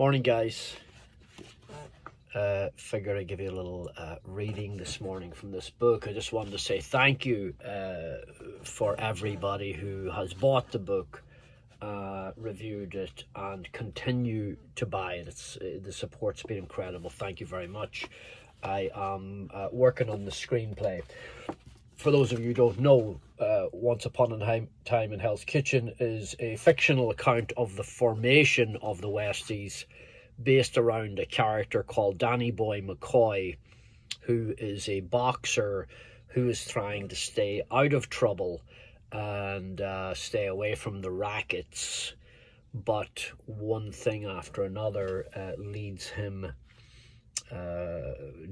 Morning, guys. Figured I'd give you a little reading this morning from this book. I just wanted to say thank you for everybody who has bought the book, reviewed it, and continue to buy it. The support's been incredible. Thank you very much. I am working on the screenplay. For those of you who don't know, Once Upon a Time in Hell's Kitchen is a fictional account of the formation of the Westies, based around a character called Danny Boy McCoy, who is a boxer who is trying to stay out of trouble and stay away from the rackets. But one thing after another leads him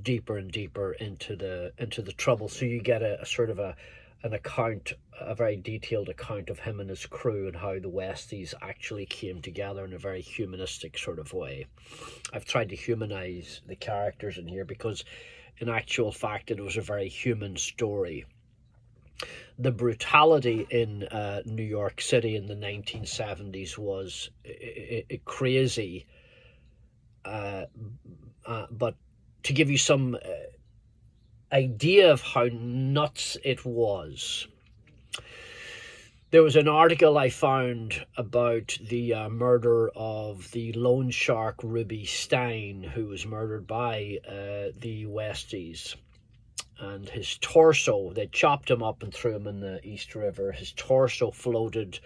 deeper and deeper into the trouble. So you get a sort of an account, a very detailed account of him and his crew and how the Westies actually came together in a very humanistic sort of way. I've tried to humanize the characters in here because in actual fact it was a very human story. The brutality in New York City in the 1970s was crazy. But to give you some idea of how nuts it was, there was an article I found about the murder of the loan shark Ruby Stein, who was murdered by the Westies. And his torso, they chopped him up and threw him in the East River. His torso floated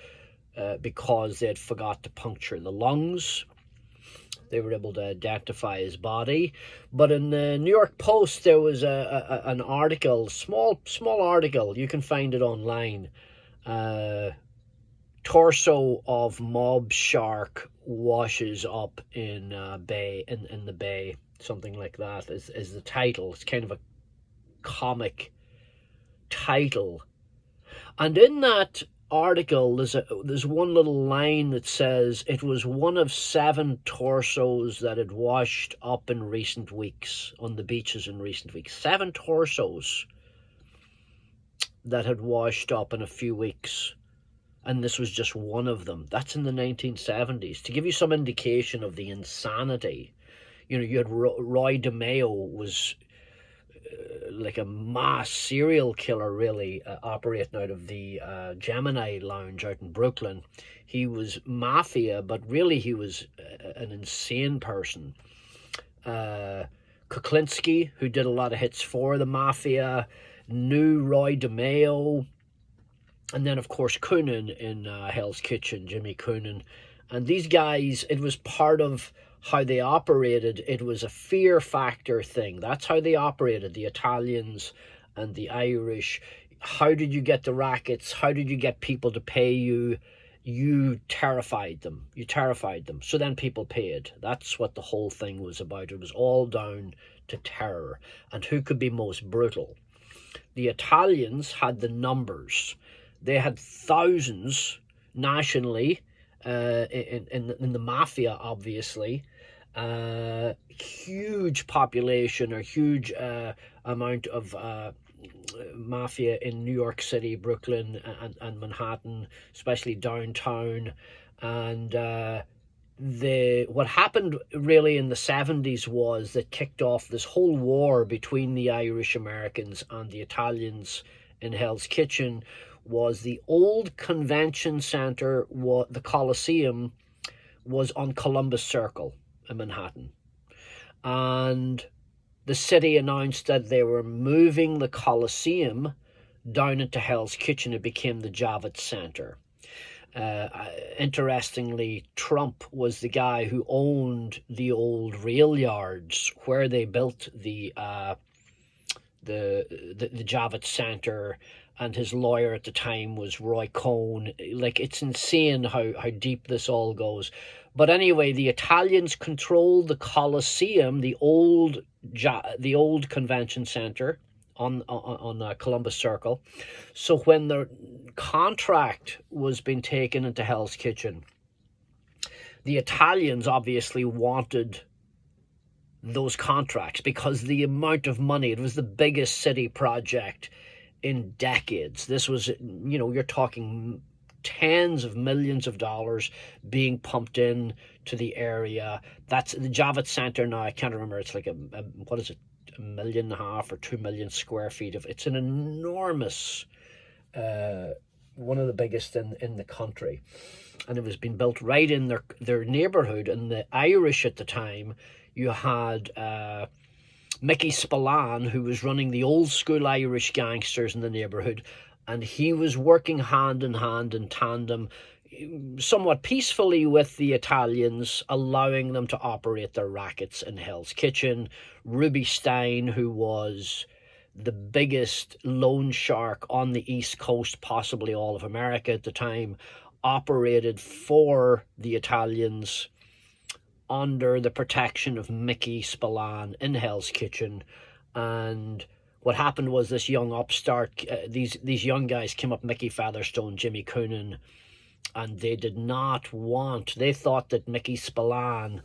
because they had forgot to puncture the lungs. They were able to identify his body. But in the New York Post, there was an article, small article, you can find it online. Torso of mob shark washes up in in the bay, something like that is the title. It's kind of a comic title. And in that article, there's one little line that says it was one of 7 torsos that had washed up in recent weeks, on the beaches in recent weeks. 7 torsos that had washed up in a few weeks, and this was just one of them. That's in the 1970s. To give you some indication of the insanity, you had Roy DeMeo was like a mass serial killer, really, operating out of the Gemini Lounge out in Brooklyn. He was mafia, but really he was an insane person. Kuklinski, who did a lot of hits for the mafia, knew Roy DeMeo. And then, of course, Coonan in Hell's Kitchen, Jimmy Coonan. And these guys, it was part of how they operated. It was a fear factor thing. That's how they operated, the Italians and the Irish. How did you get the rackets? How did you get people to pay you? You terrified them. You terrified them. So then people paid. That's what the whole thing was about. It was all down to terror. And who could be most brutal? The Italians had the numbers. They had thousands nationally, in the mafia, obviously. Huge population, or huge amount of mafia in New York City, Brooklyn, and Manhattan, especially downtown. And what happened really in the 70s was that kicked off this whole war between the Irish Americans and the Italians in Hell's Kitchen. Was the old convention center, the Coliseum, was on Columbus Circle in Manhattan. And the city announced that they were moving the Coliseum down into Hell's Kitchen. It became the Javits Center. Interestingly, Trump was the guy who owned the old rail yards where they built the Javits Center, and his lawyer at the time was Roy Cohn. Like, it's insane how deep this all goes. But anyway, the Italians controlled the Coliseum, the old convention center on Columbus Circle. So when the contract was being taken into Hell's Kitchen, the Italians obviously wanted those contracts because the amount of money, it was the biggest city project in decades. This was, you're talking tens of millions of dollars being pumped in to the area. That's the Javits Center now. I can't remember. It's like what is it, 1.5 or 2 million square feet of. It's an enormous, one of the biggest in the country, and it was being built right in their neighborhood. And the Irish at the time, you had Mickey Spillane, who was running the old school Irish gangsters in the neighborhood, and he was working hand in hand in tandem, somewhat peacefully, with the Italians, allowing them to operate their rackets in Hell's Kitchen. Ruby Stein, who was the biggest loan shark on the East Coast, possibly all of America at the time, operated for the Italians under the protection of Mickey Spillane in Hell's Kitchen. And what happened was, this young upstart, these young guys came up, Mickey Featherstone, Jimmy Coonan, and they did not want, they thought that Mickey Spillane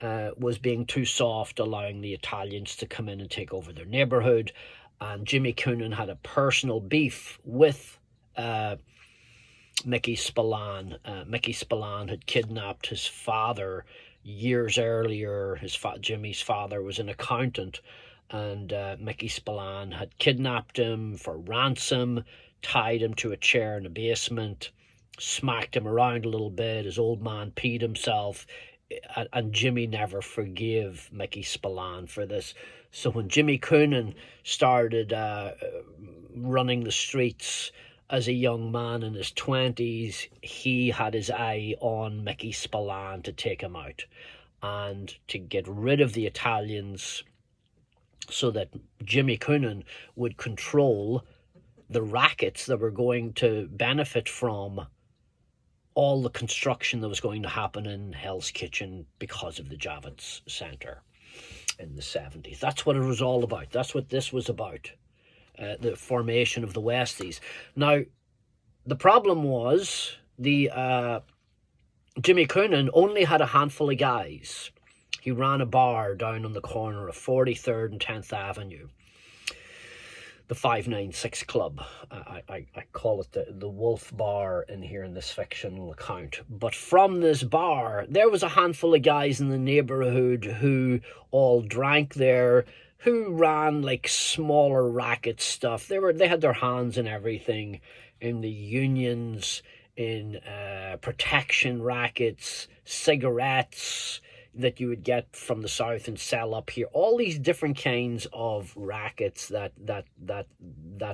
was being too soft, allowing the Italians to come in and take over their neighborhood. And Jimmy Coonan had a personal beef with Mickey Spillane. Mickey Spillane had kidnapped his father years earlier. Jimmy's father was an accountant, and Mickey Spillane had kidnapped him for ransom, tied him to a chair in a basement, smacked him around a little bit. His old man peed himself, and Jimmy never forgave Mickey Spillane for this. So when Jimmy Coonan started running the streets as a young man in his 20s, he had his eye on Mickey Spillane to take him out and to get rid of the Italians, so that Jimmy Coonan would control the rackets that were going to benefit from all the construction that was going to happen in Hell's Kitchen because of the Javits Center in the 70s. That's what it was all about. That's what this was about, the formation of the Westies. Now, the problem was Jimmy Coonan only had a handful of guys. He ran a bar down on the corner of 43rd and 10th Avenue, the 596 Club. I call it the Wolf Bar in here in this fictional account. But from this bar, there was a handful of guys in the neighborhood who all drank there, who ran like smaller racket stuff. They had their hands in everything, in the unions, in protection rackets, cigarettes that you would get from the south and sell up here. All these different kinds of rackets that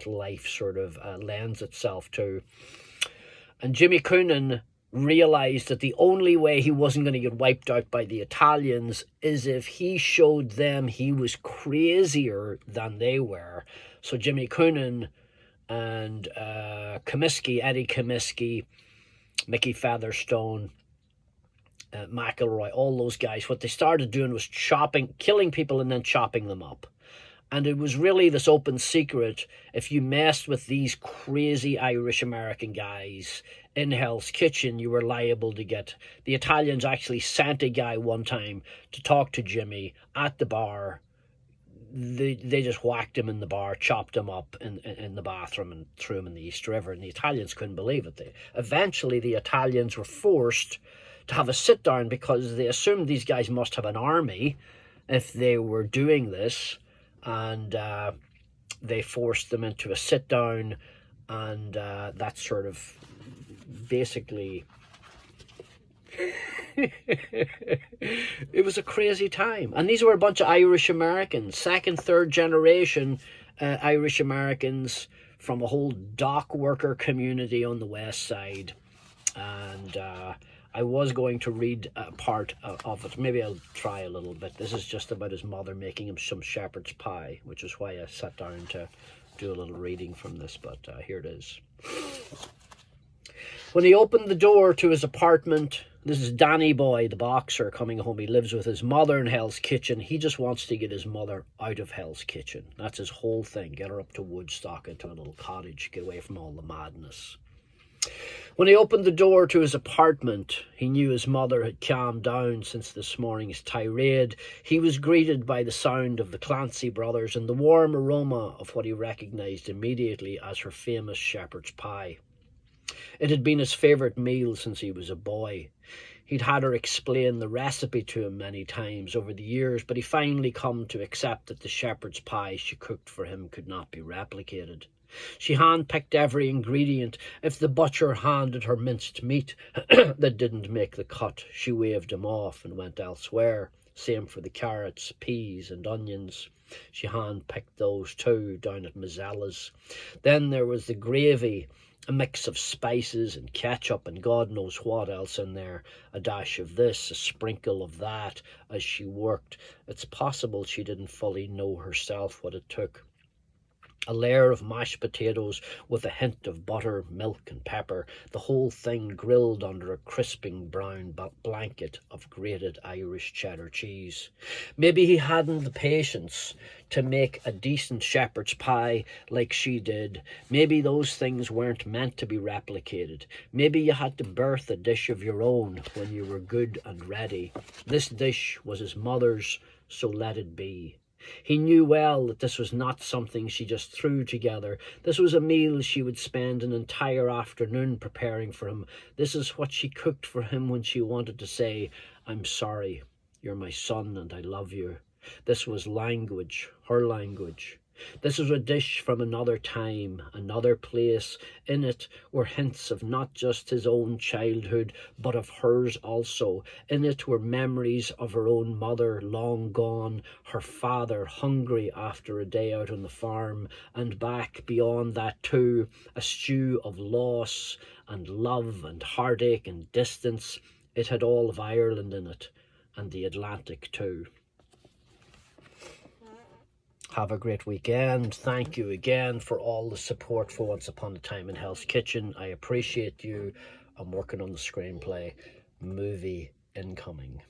life sort of lends itself to. And Jimmy Coonan realized that the only way he wasn't going to get wiped out by the Italians is if he showed them he was crazier than they were. So Jimmy Coonan and Eddie Comiskey, Mickey Featherstone, McElroy, all those guys, what they started doing was killing people and then chopping them up. And it was really this open secret. If you messed with these crazy Irish-American guys in Hell's Kitchen, you were liable to get... The Italians actually sent a guy one time to talk to Jimmy at the bar. They just whacked him in the bar, chopped him up in the bathroom and threw him in the East River, and the Italians couldn't believe it. Eventually, the Italians were forced to have a sit-down because they assumed these guys must have an army if they were doing this, and they forced them into a sit-down, and that sort of basically... It was a crazy time. And these were a bunch of Irish Americans, second, third generation Irish Americans from a whole dock worker community on the west side. And I was going to read a part of it. Maybe I'll try a little bit. This is just about his mother making him some shepherd's pie, which is why I sat down to do a little reading from this, but here it is. When he opened the door to his apartment, this is Danny Boy, the boxer, coming home. He lives with his mother in Hell's Kitchen. He just wants to get his mother out of Hell's Kitchen. That's his whole thing. Get her up to Woodstock, into a little cottage, get away from all the madness. When he opened the door to his apartment, he knew his mother had calmed down since this morning's tirade. He was greeted by the sound of the Clancy brothers and the warm aroma of what he recognized immediately as her famous shepherd's pie. It had been his favourite meal since he was a boy. He'd had her explain the recipe to him many times over the years, but he finally come to accept that the shepherd's pie she cooked for him could not be replicated. She hand-picked every ingredient. If the butcher handed her minced meat that didn't make the cut, she waved him off and went elsewhere. Same for the carrots, peas and onions. She hand-picked those too down at Mazzella's. Then there was the gravy, a mix of spices and ketchup and God knows what else in there. A dash of this, a sprinkle of that as she worked. It's possible she didn't fully know herself what it took. A layer of mashed potatoes with a hint of butter, milk and pepper, the whole thing grilled under a crisping brown blanket of grated Irish cheddar cheese. Maybe he hadn't the patience to make a decent shepherd's pie like she did. Maybe those things weren't meant to be replicated. Maybe you had to birth a dish of your own when you were good and ready. This dish was his mother's, so let it be. He knew well that this was not something she just threw together. This was a meal she would spend an entire afternoon preparing for him. This is what she cooked for him when she wanted to say, "I'm sorry, you're my son and I love you." This was language, her language. This was a dish from another time, another place. In it were hints of not just his own childhood, but of hers also. In it were memories of her own mother, long gone, her father, hungry after a day out on the farm, and back beyond that too, a stew of loss and love and heartache and distance. It had all of Ireland in it, and the Atlantic too. Have a great weekend. Thank you again for all the support for Once Upon a Time in Hell's Kitchen. I appreciate you. I'm working on the screenplay. Movie incoming.